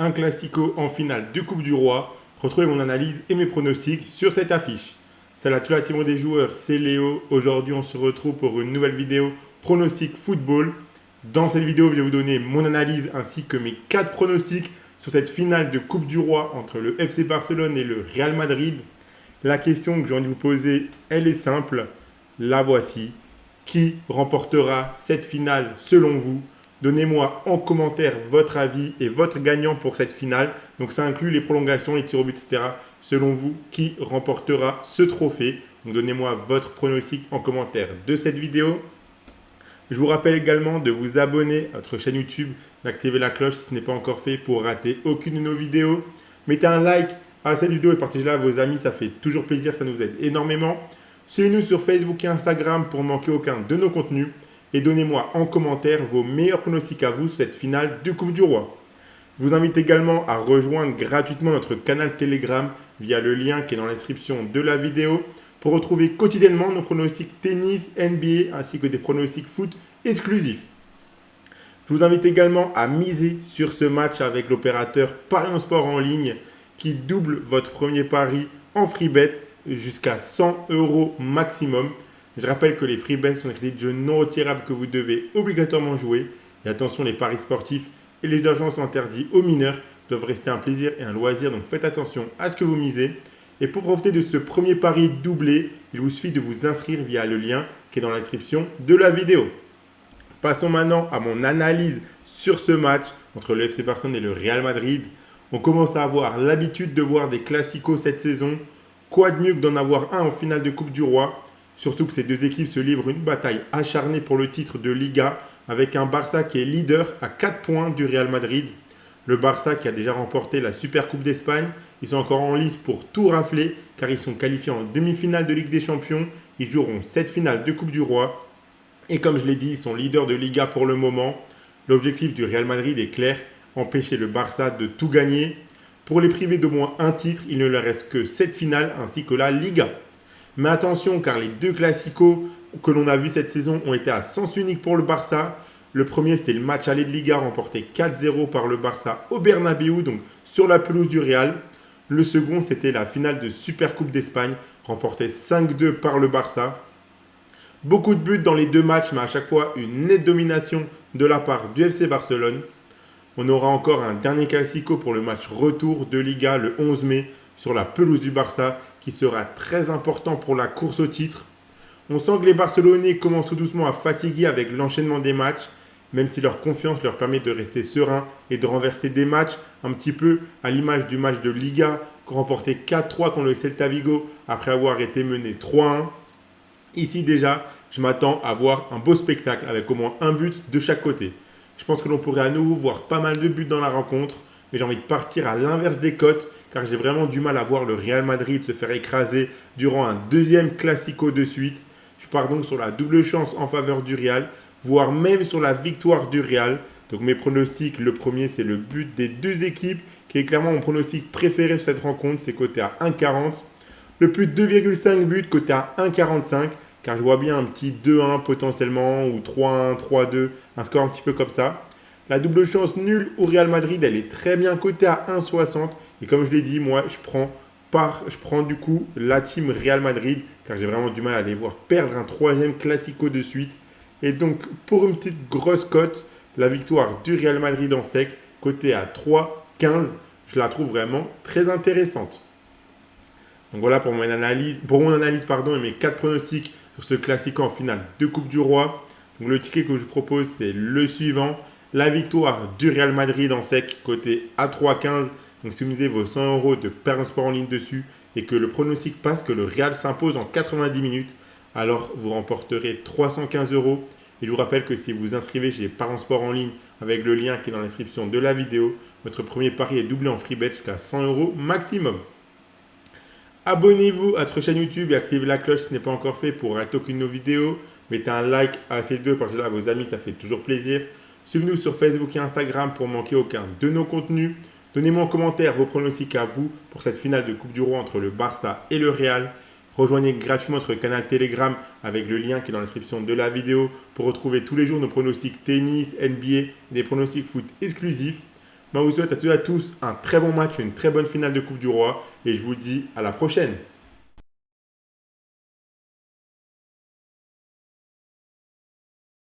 un classico en finale de Coupe du Roi. Retrouvez mon analyse et mes pronostics sur cette affiche. Salut à toute la team des joueurs, c'est Léo. Aujourd'hui, on se retrouve pour une nouvelle vidéo pronostic football. Dans cette vidéo, je vais vous donner mon analyse ainsi que mes 4 pronostics sur cette finale de Coupe du Roi entre le FC Barcelone et le Real Madrid. La question que j'ai envie de vous poser, elle est simple. La voici. Qui remportera cette finale selon vous? Donnez-moi en commentaire votre avis et votre gagnant pour cette finale. Donc ça inclut les prolongations, les tirs au but, etc. Selon vous, qui remportera ce trophée? Donc donnez-moi votre pronostic en commentaire de cette vidéo. Je vous rappelle également de vous abonner à notre chaîne YouTube, d'activer la cloche si ce n'est pas encore fait pour rater aucune de nos vidéos. Mettez un like à cette vidéo et partagez-la à vos amis, ça fait toujours plaisir, ça nous aide énormément. Suivez-nous sur Facebook et Instagram pour ne manquer aucun de nos contenus. Et donnez-moi en commentaire vos meilleurs pronostics à vous sur cette finale de Coupe du Roi. Je vous invite également à rejoindre gratuitement notre canal Telegram via le lien qui est dans la description de la vidéo pour retrouver quotidiennement nos pronostics tennis, NBA ainsi que des pronostics foot exclusifs. Je vous invite également à miser sur ce match avec l'opérateur Paris Sport en ligne qui double votre premier pari en free bet jusqu'à 100 € maximum. Je rappelle que les free bets sont des crédits de jeu non retirables que vous devez obligatoirement jouer. Et attention, les paris sportifs et les jeux d'argent sont interdits aux mineurs, doivent rester un plaisir et un loisir, donc faites attention à ce que vous misez. Et pour profiter de ce premier pari doublé, il vous suffit de vous inscrire via le lien qui est dans la description de la vidéo. Passons maintenant à mon analyse sur ce match entre le FC Barcelone et le Real Madrid. On commence à avoir l'habitude de voir des classicos cette saison. Quoi de mieux que d'en avoir un en finale de Coupe du Roi? Surtout que ces deux équipes se livrent une bataille acharnée pour le titre de Liga avec un Barça qui est leader à 4 points du Real Madrid. Le Barça qui a déjà remporté la Super Coupe d'Espagne. Ils sont encore en lice pour tout rafler car ils sont qualifiés en demi-finale de Ligue des Champions. Ils joueront cette finale de Coupe du Roi. Et comme je l'ai dit, ils sont leaders de Liga pour le moment. L'objectif du Real Madrid est clair, empêcher le Barça de tout gagner. Pour les priver d'au moins un titre, il ne leur reste que cette finale ainsi que la Liga. Mais attention car les deux classicos que l'on a vus cette saison ont été à sens unique pour le Barça. Le premier c'était le match aller de Liga remporté 4-0 par le Barça au Bernabéu, donc sur la pelouse du Real. Le second c'était la finale de Super Coupe d'Espagne remportée 5-2 par le Barça. Beaucoup de buts dans les deux matchs mais à chaque fois une nette domination de la part du FC Barcelone. On aura encore un dernier classico pour le match retour de Liga le 11 mai sur la pelouse du Barça qui sera très important pour la course au titre. On sent que les Barcelonais commencent tout doucement à fatiguer avec l'enchaînement des matchs, même si leur confiance leur permet de rester serein et de renverser des matchs un petit peu à l'image du match de Liga remporté 4-3 contre le Celta Vigo après avoir été mené 3-1. Ici déjà, je m'attends à voir un beau spectacle avec au moins un but de chaque côté. Je pense que l'on pourrait à nouveau voir pas mal de buts dans la rencontre, mais j'ai envie de partir à l'inverse des cotes car j'ai vraiment du mal à voir le Real Madrid se faire écraser durant un deuxième classico de suite. Je pars donc sur la double chance en faveur du Real, voire même sur la victoire du Real. Donc mes pronostics, le premier c'est le but des deux équipes qui est clairement mon pronostic préféré sur cette rencontre, c'est coté à 1,40. Le plus de 2,5 buts coté à 1,45 car je vois bien un petit 2-1 potentiellement ou 3-1, 3-2, un score un petit peu comme ça. La double chance nulle au Real Madrid, elle est très bien cotée à 1,60. Et comme je l'ai dit, moi, je prends du coup la team Real Madrid, car j'ai vraiment du mal à les voir perdre un troisième classico de suite. Et donc, pour une petite grosse cote, la victoire du Real Madrid en sec, cotée à 3,15, je la trouve vraiment très intéressante. Donc voilà pour mon analyse, et mes 4 pronostics sur ce classico en finale de Coupe du Roi. Donc le ticket que je vous propose, c'est le suivant. La victoire du Real Madrid en sec, coté à 3,15. Donc si vous misez vos 100 € de Paris Sport en ligne dessus et que le pronostic passe, que le Real s'impose en 90 minutes, alors vous remporterez 315 €. Et je vous rappelle que si vous vous inscrivez chez Paris Sport en ligne avec le lien qui est dans la description de la vidéo, votre premier pari est doublé en free bet jusqu'à 100 € maximum. Abonnez-vous à notre chaîne YouTube et activez la cloche si ce n'est pas encore fait pour rater aucune de nos vidéos. Mettez un like à ces deux, partagez-la à vos amis, ça fait toujours plaisir. Suivez-nous sur Facebook et Instagram pour ne manquer aucun de nos contenus. Donnez-moi en commentaire vos pronostics à vous pour cette finale de Coupe du Roi entre le Barça et le Real. Rejoignez gratuitement notre canal Telegram avec le lien qui est dans la description de la vidéo pour retrouver tous les jours nos pronostics tennis, NBA et des pronostics foot exclusifs. Moi, je vous souhaite à tous un très bon match, une très bonne finale de Coupe du Roi et je vous dis à la prochaine.